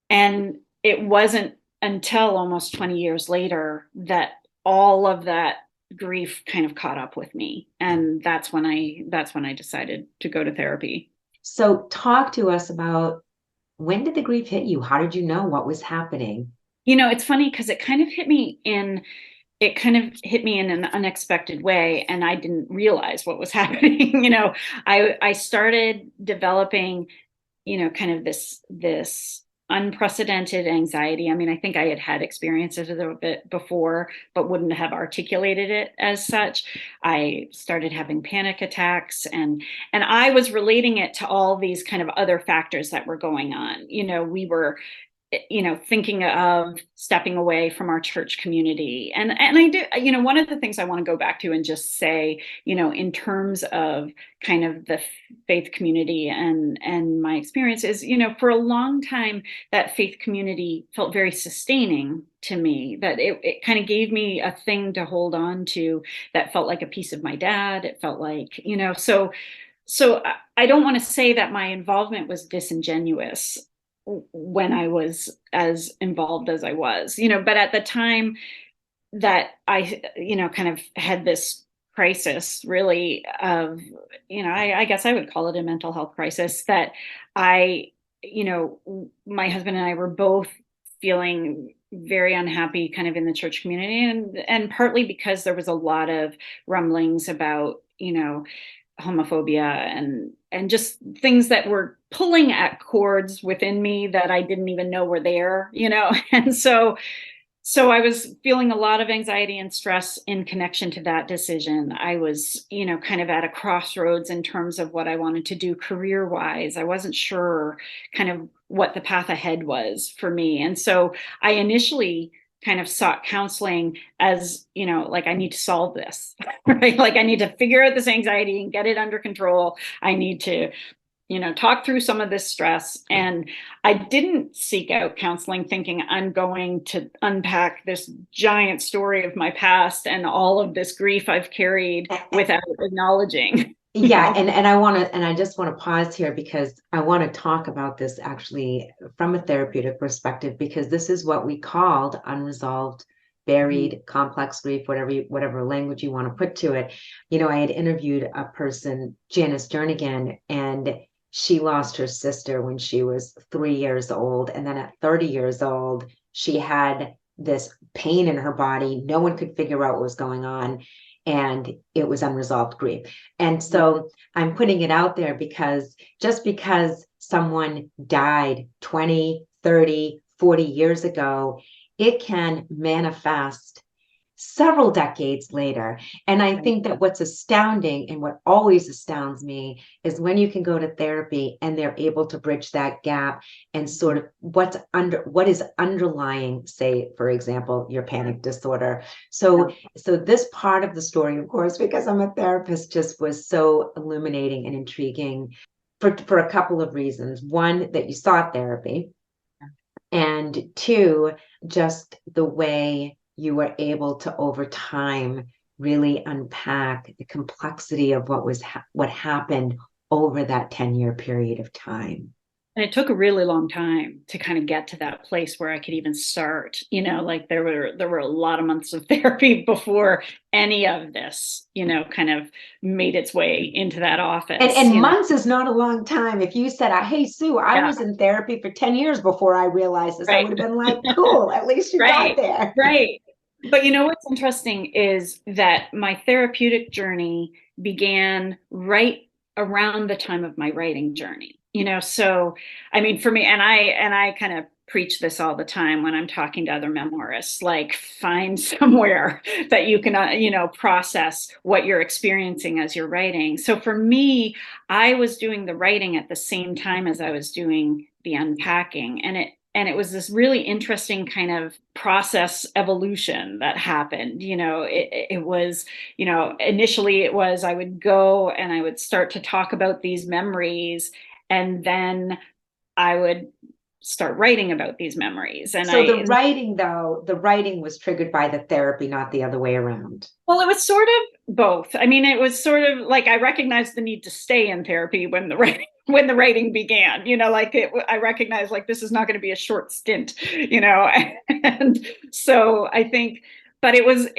Speaker 2: And it wasn't until almost 20 years later that all of that grief kind of caught up with me. And that's when I decided to go to therapy.
Speaker 1: So talk to us about, when did the grief hit you? How did you know what was happening?
Speaker 2: It's funny because it kind of hit me in an unexpected way, and I didn't realize what was happening. I started developing, kind of this unprecedented anxiety. I mean, I think I had experiences of it before, but wouldn't have articulated it as such. I started having panic attacks, and I was relating it to all these kind of other factors that were going on. We were, thinking of stepping away from our church community. And I do, one of the things I want to go back to and just say, in terms of kind of the faith community and my experience is, for a long time, that faith community felt very sustaining to me, that it kind of gave me a thing to hold on to that felt like a piece of my dad. It felt like, so I don't want to say that my involvement was disingenuous when I was as involved as I was, but at the time that I, kind of had this crisis really of, I guess I would call it a mental health crisis, that I, my husband and I were both feeling very unhappy kind of in the church community, and partly because there was a lot of rumblings about, homophobia and just things that were pulling at chords within me that I didn't even know were there, and so I was feeling a lot of anxiety and stress in connection to that decision. I was, kind of at a crossroads in terms of what I wanted to do career wise. I wasn't sure kind of what the path ahead was for me. And so I initially kind of sought counseling as, like I need to solve this, right? Like I need to figure out this anxiety and get it under control. I need to, talk through some of this stress. And I didn't seek out counseling thinking I'm going to unpack this giant story of my past and all of this grief I've carried without acknowledging.
Speaker 1: Yeah, and I just want to pause here because I want to talk about this actually from a therapeutic perspective, because this is what we called unresolved, buried, complex grief, whatever language you want to put to it. I had interviewed a person, Janice Jernigan, and she lost her sister when she was 3 years old. And then at 30 years old, she had this pain in her body. No one could figure out what was going on. And it was unresolved grief. And so I'm putting it out there because just because someone died 20, 30, 40 years ago, it can manifest several decades later. And I
Speaker 2: Right.
Speaker 1: think that what's astounding and what always astounds me is when you can go to therapy and they're able to bridge that gap and sort of what is underlying, say, for example, your panic disorder. So
Speaker 2: Yeah.
Speaker 1: so this part of the story, of course, because I'm a therapist, just was so illuminating and intriguing for a couple of reasons. One, that you sought therapy, and two, just the way you were able to over time really unpack the complexity of what happened over that 10-year period of time.
Speaker 2: And it took a really long time to kind of get to that place where I could even start. Like there were a lot of months of therapy before any of this, kind of made its way into that
Speaker 1: And,
Speaker 2: office,
Speaker 1: and months is not a long time. If you said, hey, Sue, I
Speaker 2: Yeah,
Speaker 1: was in therapy for 10 years before I realized this, I
Speaker 2: right.
Speaker 1: would have been like, cool, at least you got
Speaker 2: Right,
Speaker 1: there.
Speaker 2: right. But what's interesting is that my therapeutic journey began right around the time of my writing journey. So I mean, for me, and I kind of preach this all the time when I'm talking to other memoirists, like find somewhere that you can, process what you're experiencing as you're writing. So for me, I was doing the writing at the same time as I was doing the unpacking, and it was this really interesting kind of process evolution that happened. It was, initially it was I would go and I would start to talk about these memories, and then I would start writing about these memories. And
Speaker 1: So
Speaker 2: I
Speaker 1: the writing was triggered by the therapy, not the other way around.
Speaker 2: Well, it was sort of both. I mean, it was sort of like I recognized the need to stay in therapy when the writing when the writing began. I recognized like this is not going to be a short stint. And so I think, but it was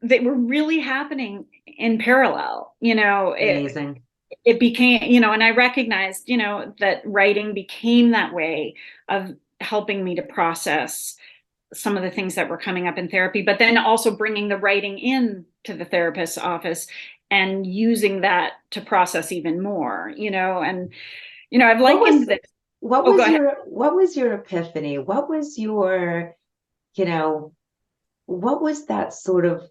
Speaker 2: they were really happening in parallel.
Speaker 1: Amazing.
Speaker 2: It became, and I recognized, that writing became that way of helping me to process some of the things that were coming up in therapy, but then also bringing the writing in to the therapist's office and using that to process even more, and I've
Speaker 1: What was
Speaker 2: likened this. Oh, go ahead.
Speaker 1: what was your epiphany? What was your, you know, what was that sort of,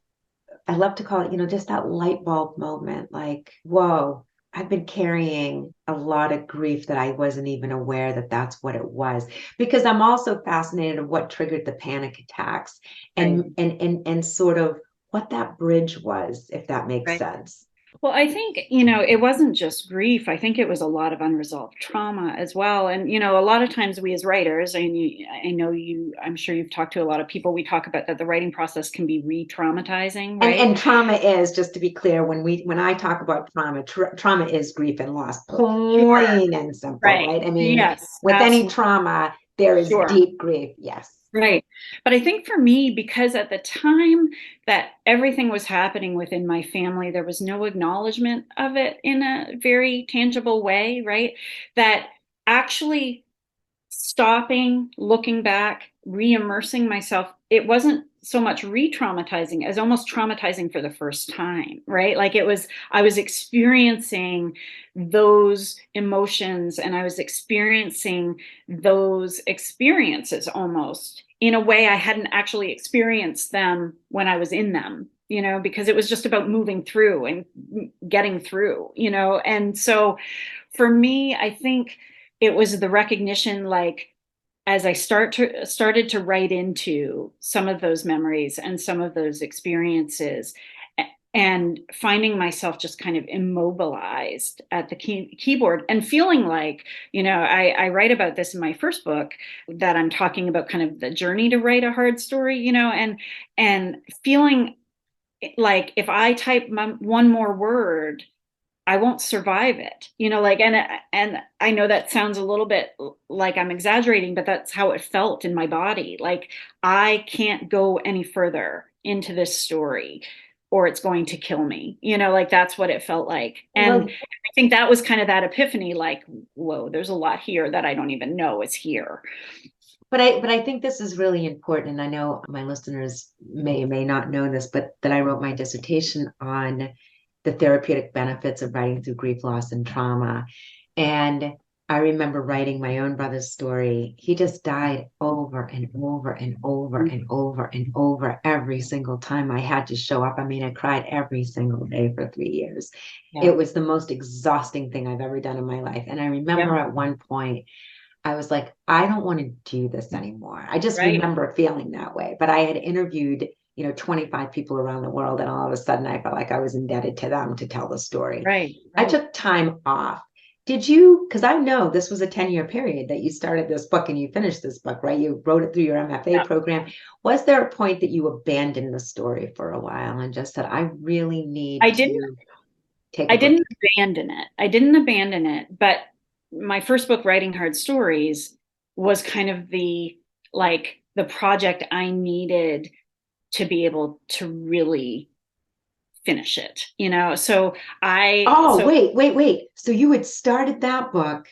Speaker 1: I love to call it, just that light bulb moment, like, whoa, I've been carrying a lot of grief that I wasn't even aware that that's what it was. Because I'm also fascinated of what triggered the panic attacks
Speaker 2: Right.
Speaker 1: and sort of what that bridge was, if that makes
Speaker 2: Right.
Speaker 1: sense.
Speaker 2: Well, I think, it wasn't just grief. I think it was a lot of unresolved trauma as well. And, a lot of times we as writers, I know I'm sure you've talked to a lot of people, we talk about that the writing process can be re-traumatizing, right?
Speaker 1: And trauma is, just to be clear, when I talk about trauma is grief and loss,
Speaker 2: Sure.
Speaker 1: plain and simple,
Speaker 2: Right.
Speaker 1: right? I mean,
Speaker 2: Yes,
Speaker 1: with any
Speaker 2: absolutely.
Speaker 1: trauma, there is
Speaker 2: Sure.
Speaker 1: deep grief. Yes.
Speaker 2: Right. But I think for me, because at the time that everything was happening within my family, there was no acknowledgement of it in a very tangible way, right? That actually stopping, looking back, re-immersing myself, it wasn't so much re-traumatizing as almost traumatizing for the first time, right? Like I was experiencing those emotions and I was experiencing those experiences almost in a way I hadn't actually experienced them when I was in them, because it was just about moving through and getting through, and so for me, I think it was the recognition, like as I started to write into some of those memories and some of those experiences, and finding myself just kind of immobilized at the keyboard and feeling like, I write about this in my first book, that I'm talking about kind of the journey to write a hard story, and feeling like if I type one more word, I won't survive it. Like, and I know that sounds a little bit like I'm exaggerating, but that's how it felt in my body. Like I can't go any further into this story or it's going to kill me. Like that's what it felt like. And
Speaker 1: Well,
Speaker 2: I think that was kind of that epiphany, like, whoa, there's a lot here that I don't even know is here.
Speaker 1: but I think this is really important, and I know my listeners may or may not know this, but that I wrote my dissertation on the therapeutic benefits of writing through grief, loss, and trauma. And I remember writing my own brother's story. He just died over and over and over and over and over every single time I had to show up. I mean, I cried every single day for 3 years.
Speaker 2: Yeah.
Speaker 1: It was the most exhausting thing I've ever done in my life. And I
Speaker 2: Yeah.
Speaker 1: remember at one point, I was like, I don't want to do this anymore. I just
Speaker 2: Right.
Speaker 1: remember feeling that way. But I had interviewed, 25 people around the world, and all of a sudden I felt like I was indebted to them to tell the story.
Speaker 2: Right.
Speaker 1: I
Speaker 2: Right.
Speaker 1: took time off. Did you, because I know this was a 10-year period that you started this book and you finished this book, right? You wrote it through your MFA
Speaker 2: Yeah.
Speaker 1: program. Was there a point that you abandoned the story for a while and just said, I really need
Speaker 2: I didn't
Speaker 1: to take a
Speaker 2: I
Speaker 1: break?
Speaker 2: didn't abandon it. I didn't abandon it, but my first book, Writing Hard Stories, was kind of the project I needed to be able to really finish it, So
Speaker 1: Oh, wait. So you had started that book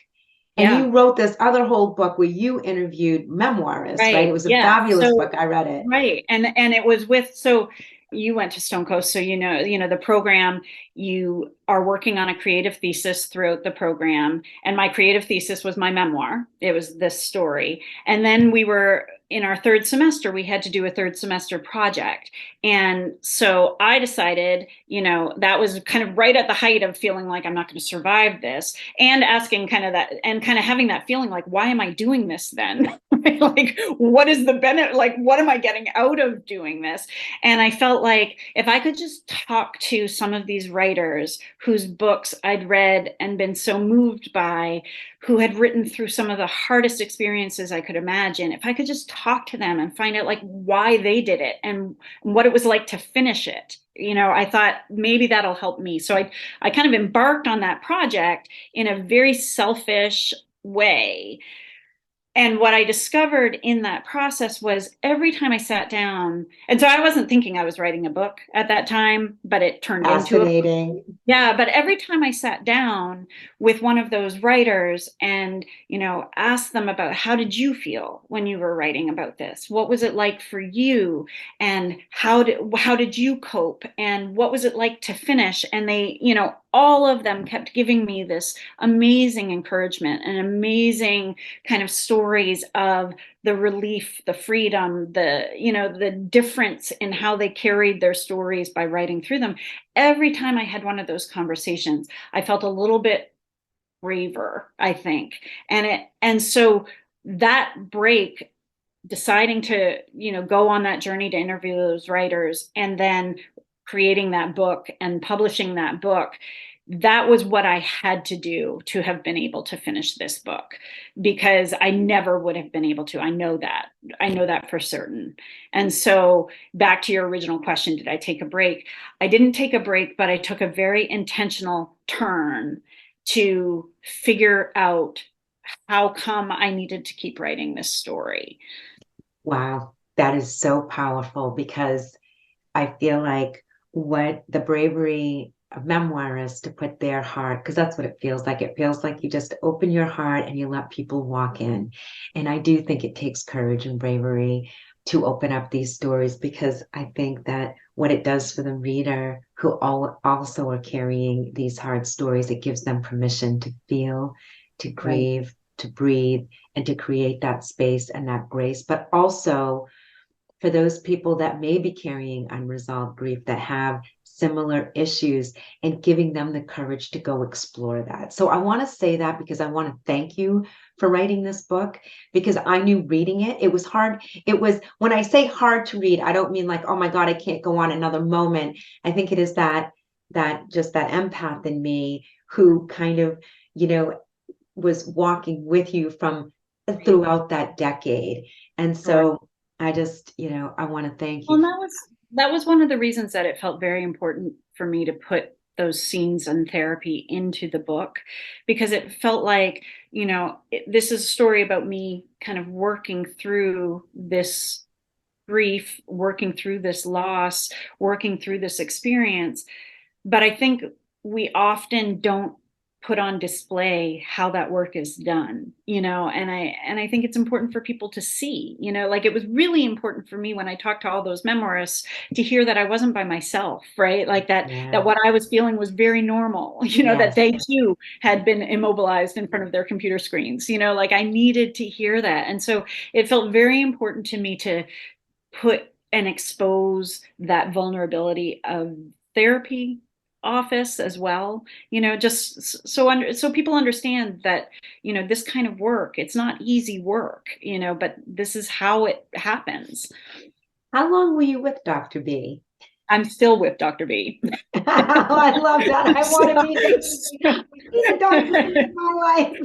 Speaker 1: and
Speaker 2: yeah.
Speaker 1: you wrote this other whole book where you interviewed memoirists, right? It
Speaker 2: Right.
Speaker 1: was a
Speaker 2: Yeah.
Speaker 1: fabulous
Speaker 2: So
Speaker 1: book. I read it.
Speaker 2: right. And it was so you went to Stone Coast, so the program, you are working on a creative thesis throughout the program. And my creative thesis was my memoir. It was this story. And then we were in our third semester, we had to do a third semester project. And so I decided, that was kind of right at the height of feeling like I'm not going to survive this, and asking kind of that, and kind of having that feeling like, why am I doing this then? Like, what is the benefit? Like, what am I getting out of doing this? And I felt like if I could just talk to some of these writers whose books I'd read and been so moved by, who had written through some of the hardest experiences I could imagine, if I could just talk to them and find out like why they did it and what it was like to finish it, I thought maybe that'll help me. So I kind of embarked on that project in a very selfish way. And what I discovered in that process was every time I sat down, and so I wasn't thinking I was writing a book at that time, but it turned into a
Speaker 1: Fascinating.
Speaker 2: yeah, but every time I sat down with one of those writers and, asked them about how did you feel when you were writing about this? What was it like for you? And how did you cope? And what was it like to finish? And they, all of them kept giving me this amazing encouragement and amazing kind of stories of the relief, the freedom, the difference in how they carried their stories by writing through them. Every time I had one of those conversations, I felt a little bit braver, I think. And so that break, deciding to, go on that journey to interview those writers and then creating that book and publishing that book, that was what I had to do to have been able to finish this book, because I never would have been able to. I know that. I know that for certain. And so back to your original question, did I take a break? I didn't take a break, but I took a very intentional turn to figure out how come I needed to keep writing this story.
Speaker 1: Wow. That is so powerful because I feel like what the bravery of memoirists to put their heart, because that's what it feels like. It feels like you just open your heart and you let people walk in. And I do think it takes courage and bravery to open up these stories because I think that what it does for the reader who also are carrying these hard stories, it gives them permission to feel, to
Speaker 2: Right.
Speaker 1: grieve, to breathe, and to create that space and that grace, but also for those people that may be carrying unresolved grief that have similar issues and giving them the courage to go explore that. So I want to say that because I want to thank you for writing this book because I knew reading it, it was hard. It was, when I say hard to read, I don't mean like, oh my God, I can't go on another moment. I think it is that just that empath in me who kind of, you know, was walking with you from throughout that decade. And
Speaker 2: Right.
Speaker 1: so I just, I want to thank
Speaker 2: Well,
Speaker 1: you.
Speaker 2: and that was one of the reasons that it felt very important for me to put those scenes and therapy into the book, because it felt like, this is a story about me kind of working through this grief, working through this loss, working through this experience. But I think we often don't put on display how that work is done, and I think it's important for people to see, like it was really important for me when I talked to all those memoirists to hear that I wasn't by myself, right? Like that
Speaker 1: Yeah.
Speaker 2: what I was feeling was very normal, that
Speaker 1: Yes.
Speaker 2: they too had been immobilized in front of their computer screens, like I needed to hear that. And so it felt very important to me to put and expose that vulnerability of therapy office as well, just so people understand that, this kind of work, it's not easy work, but this is how it happens.
Speaker 1: How long were you with Dr. B?
Speaker 2: I'm still with Dr. B.
Speaker 1: I love that. I want to be the
Speaker 2: So,
Speaker 1: Dr. B in my life.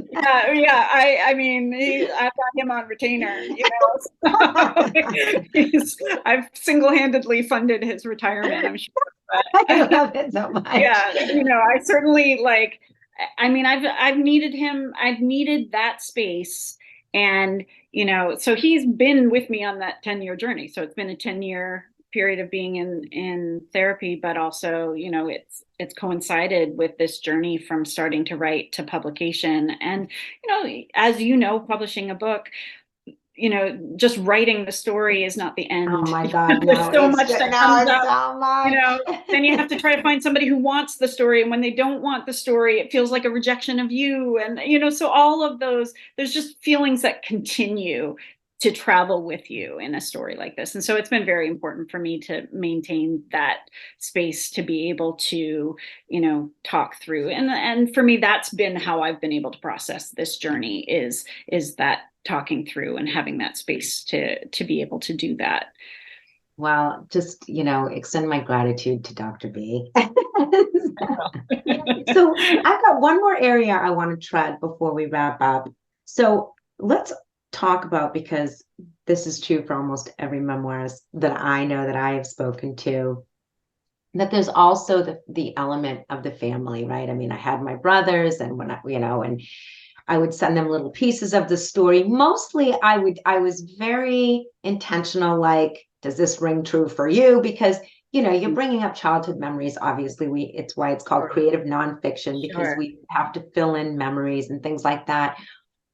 Speaker 2: yeah. I mean, I've got him on retainer. So I've single-handedly funded his retirement, I'm sure.
Speaker 1: I
Speaker 2: But,
Speaker 1: love it so much.
Speaker 2: yeah, I certainly like. I mean, I've needed him. I've needed that space, and so he's been with me on that 10-year journey. So it's been a 10-year period of being in therapy, but also, it's coincided with this journey from starting to write to publication. And as publishing a book, just writing the story is not the
Speaker 1: Oh
Speaker 2: end.
Speaker 1: my God,
Speaker 2: There's
Speaker 1: no,
Speaker 2: so
Speaker 1: it's
Speaker 2: much
Speaker 1: just,
Speaker 2: that
Speaker 1: no,
Speaker 2: comes
Speaker 1: it's
Speaker 2: up,
Speaker 1: so much.
Speaker 2: then you have to try to find somebody who wants the story. And when they don't want the story, it feels like a rejection of you. And, so all of those, there's just feelings that continue to travel with you in a story like this. And so it's been very important for me to maintain that space to be able to, talk through. And for me, that's been how I've been able to process this journey is that talking through and having that space to be able to do that.
Speaker 1: Well, just, extend my gratitude to Dr. B. So I've got one more area I want to tread before we wrap up. So let's talk about, because this is true for almost every memoirist that I know that I have spoken to, that there's also the element of the family, right? I mean, I had my brothers, and when and I would send them little pieces of the story. Mostly I was very intentional, like, does this ring true for you? Because, you're bringing up childhood memories. Obviously, it's why it's called
Speaker 2: Sure.
Speaker 1: creative nonfiction, because
Speaker 2: Sure.
Speaker 1: we have to fill in memories and things like that.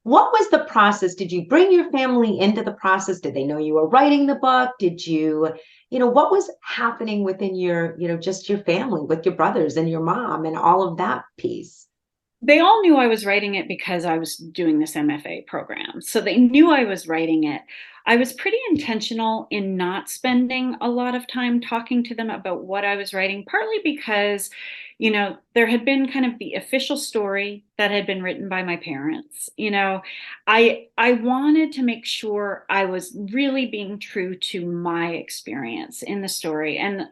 Speaker 1: What was the process? Did you bring your family into the process? Did they know you were writing the book? Did you, what was happening within your, just your family with your brothers and your mom and all of that piece?
Speaker 2: They all knew I was writing it because I was doing this MFA program. So they knew I was writing it. I was pretty intentional in not spending a lot of time talking to them about what I was writing, partly because, there had been kind of the official story that had been written by my parents. I wanted to make sure I was really being true to my experience in the story. And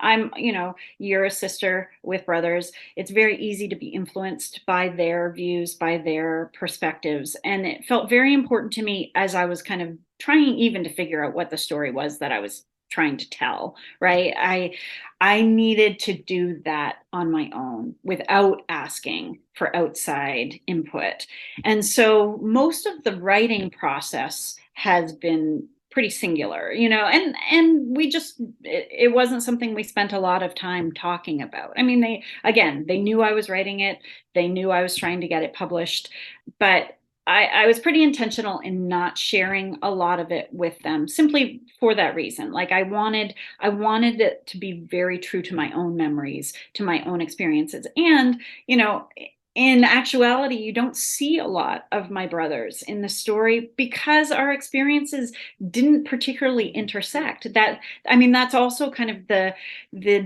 Speaker 2: you're a sister with brothers. It's very easy to be influenced by their views, by their perspectives. And it felt very important to me as I was kind of trying even to figure out what the story was that I was trying to tell, right? I needed to do that on my own without asking for outside input. And so most of the writing process has been pretty singular, and we just it wasn't something we spent a lot of time talking about. I mean, they knew I was writing it, they knew I was trying to get it published, but I was pretty intentional in not sharing a lot of it with them simply for that reason. Like I wanted it to be very true to my own memories, to my own experiences. And, in actuality, you don't see a lot of my brothers in the story because our experiences didn't particularly intersect. I mean, that's also kind of the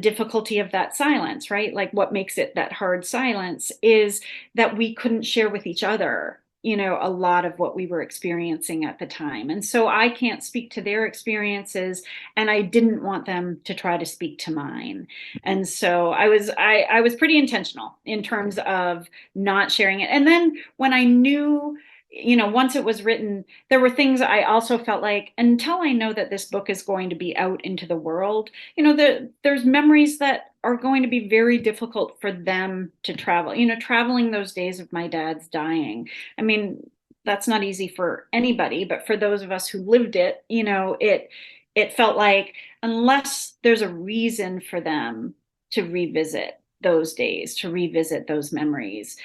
Speaker 2: difficulty of that silence, right? Like what makes it that hard silence is that we couldn't share with each other, a lot of what we were experiencing at the time. And so I can't speak to their experiences, and I didn't want them to try to speak to mine. And so I was pretty intentional in terms of not sharing it. And then when I knew, once it was written, there were things I also felt like, until I know that this book is going to be out into the world, there's memories that are going to be very difficult for them to travel. Traveling those days of my dad's dying. I mean, that's not easy for anybody, but for those of us who lived it, it felt like, unless there's a reason for them to revisit those days, to revisit those memories,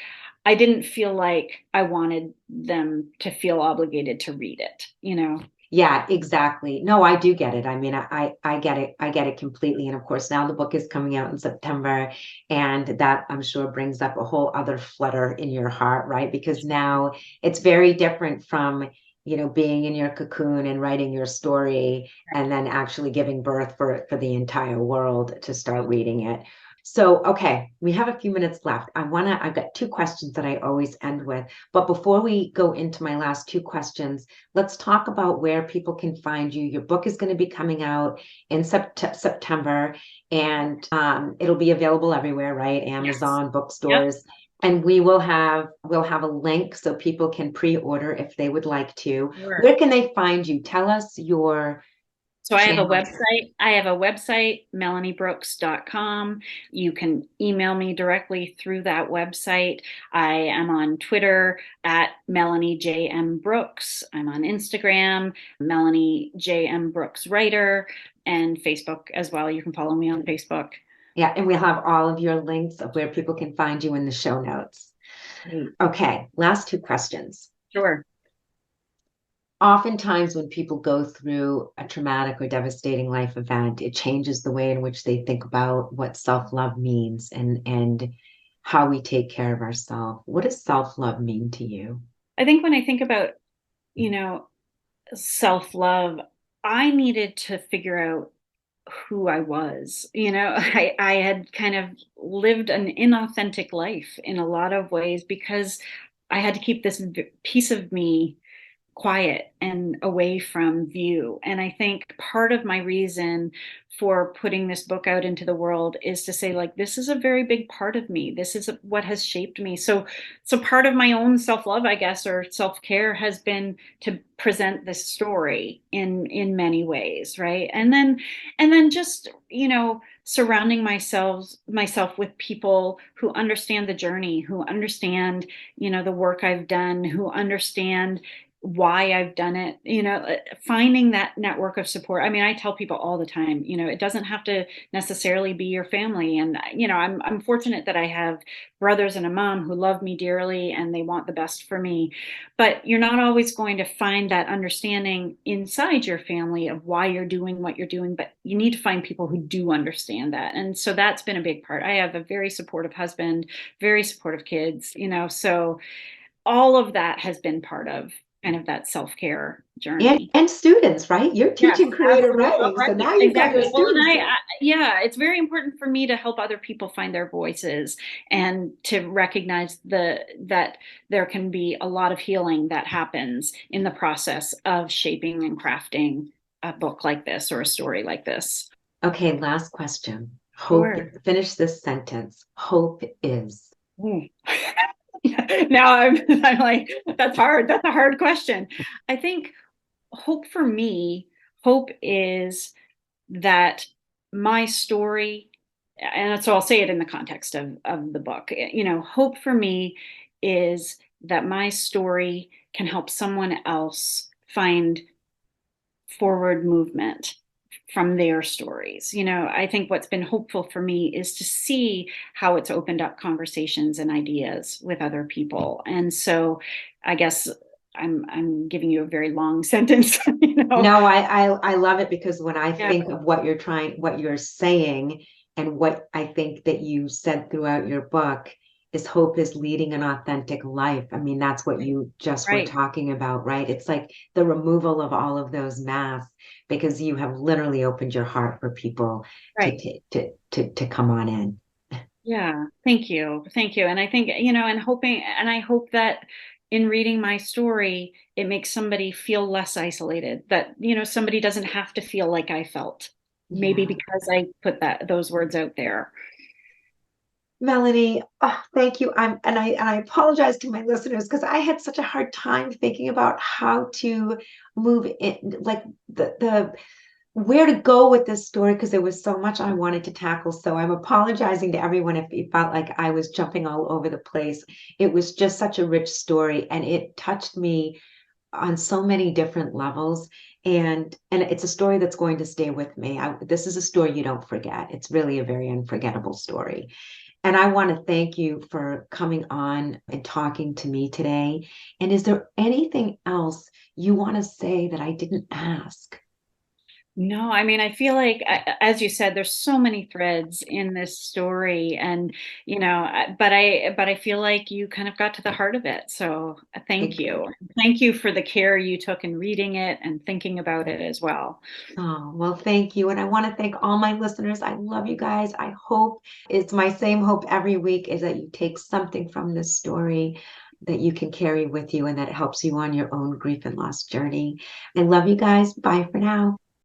Speaker 2: I didn't feel like I wanted them to feel obligated to read it, you know?
Speaker 1: Yeah, exactly. No, I do get it. I mean, I get it. I get it completely. And of course, now the book is coming out in September, and that I'm sure brings up a whole other flutter in your heart, right? Because now it's very different from, being in your cocoon and writing your story and then actually giving birth for the entire world to start reading it. So, okay, we have a few minutes left. I've got two questions that I always end with. But before we go into my last two questions, let's talk about where people can find you. Your book is going to be coming out in September, and it'll be available everywhere, right?
Speaker 2: Yes.
Speaker 1: Amazon,
Speaker 2: Yep.
Speaker 1: bookstores. And we'll have a link so people can pre-order if they would like to.
Speaker 2: Sure.
Speaker 1: Where can they find you? Tell us your
Speaker 2: So I have a
Speaker 1: channel.
Speaker 2: website. melaniebrooks.com. You can email me directly through that website. I am on Twitter at Melanie J.M. Brooks. I'm on Instagram, Melanie J.M. Brooks Writer, and Facebook as well. You can follow me on Facebook.
Speaker 1: Yeah, and we'll have all of your links of where people can find you in the show notes.
Speaker 2: Great.
Speaker 1: Okay, last two questions.
Speaker 2: Sure.
Speaker 1: Oftentimes when people go through a traumatic or devastating life event, it changes the way in which they think about what self-love means and how we take care of ourselves. What does self-love mean to you?
Speaker 2: I think when I think about, you know, self-love, I needed to figure out who I was. I had kind of lived an inauthentic life in a lot of ways because I had to keep this piece of me quiet and away from view. And I think part of my reason for putting this book out into the world is to say, like, this is a very big part of me. This is what has shaped me. So part of my own self-love, I guess, or self-care has been to present this story in many ways, right? And then just, surrounding myself with people who understand the journey, who understand, the work I've done, who understand why I've done it, finding that network of support. I mean, I tell people all the time, it doesn't have to necessarily be your family. And, I'm fortunate that I have brothers and a mom who love me dearly and they want the best for me. But you're not always going to find that understanding inside your family of why you're doing what you're doing, but you need to find people who do understand that. And so that's been a big part. I have a very supportive husband, very supportive kids, so all of that has been part of kind of that self-care journey.
Speaker 1: And students, right? You're
Speaker 2: Yes,
Speaker 1: teaching creative
Speaker 2: absolutely.
Speaker 1: writing, so
Speaker 2: Right.
Speaker 1: now you've got your
Speaker 2: Exactly. Well, and
Speaker 1: students.
Speaker 2: yeah, it's very important for me to help other people find their voices and to recognize that there can be a lot of healing that happens in the process of shaping and crafting a book like this or a story like this.
Speaker 1: Okay, last question. Hope,
Speaker 2: Sure.
Speaker 1: finish this sentence. Hope is.
Speaker 2: Mm. Now I'm like, that's hard. That's a hard question. I think hope for me, hope is that my story, and so I'll say it in the context of the book, hope for me is that my story can help someone else find forward movement from their stories. I think what's been hopeful for me is to see how it's opened up conversations and ideas with other people. And so I guess I'm giving you a very long sentence,
Speaker 1: No, I love it because when I
Speaker 2: Yeah,
Speaker 1: think of what you're saying, and what I think that you said throughout your book is hope is leading an authentic life. I mean, that's what you just were
Speaker 2: right,
Speaker 1: talking about, right? It's like the removal of all of those masks because you have literally opened your heart for people to
Speaker 2: right.
Speaker 1: to come on in.
Speaker 2: Yeah, thank you. Thank you. And I think, and I hope that in reading my story, it makes somebody feel less isolated, that, somebody doesn't have to feel like I felt, maybe
Speaker 1: Yeah.
Speaker 2: because I put those words out there.
Speaker 1: Melanie, oh, thank you. I apologize to my listeners because I had such a hard time thinking about how to move in, like the where to go with this story because there was so much I wanted to tackle. So I'm apologizing to everyone if you felt like I was jumping all over the place. It was just such a rich story and it touched me on so many different levels. And it's a story that's going to stay with me. This is a story you don't forget. It's really a very unforgettable story. And I want to thank you for coming on and talking to me today. And is there anything else you want to say that I didn't ask?
Speaker 2: No, I mean, I feel like, as you said, there's so many threads in this story, and but I feel like you kind of got to the heart of it. So thank
Speaker 1: Thank
Speaker 2: you, thank you for the care you took in reading it and thinking about it as well.
Speaker 1: Oh, well, thank you. And I want to thank all my listeners. I love you guys. I hope it's my same hope every week is that you take something from this story that you can carry with you and that helps you on your own grief and loss journey. I love you guys. Bye for now.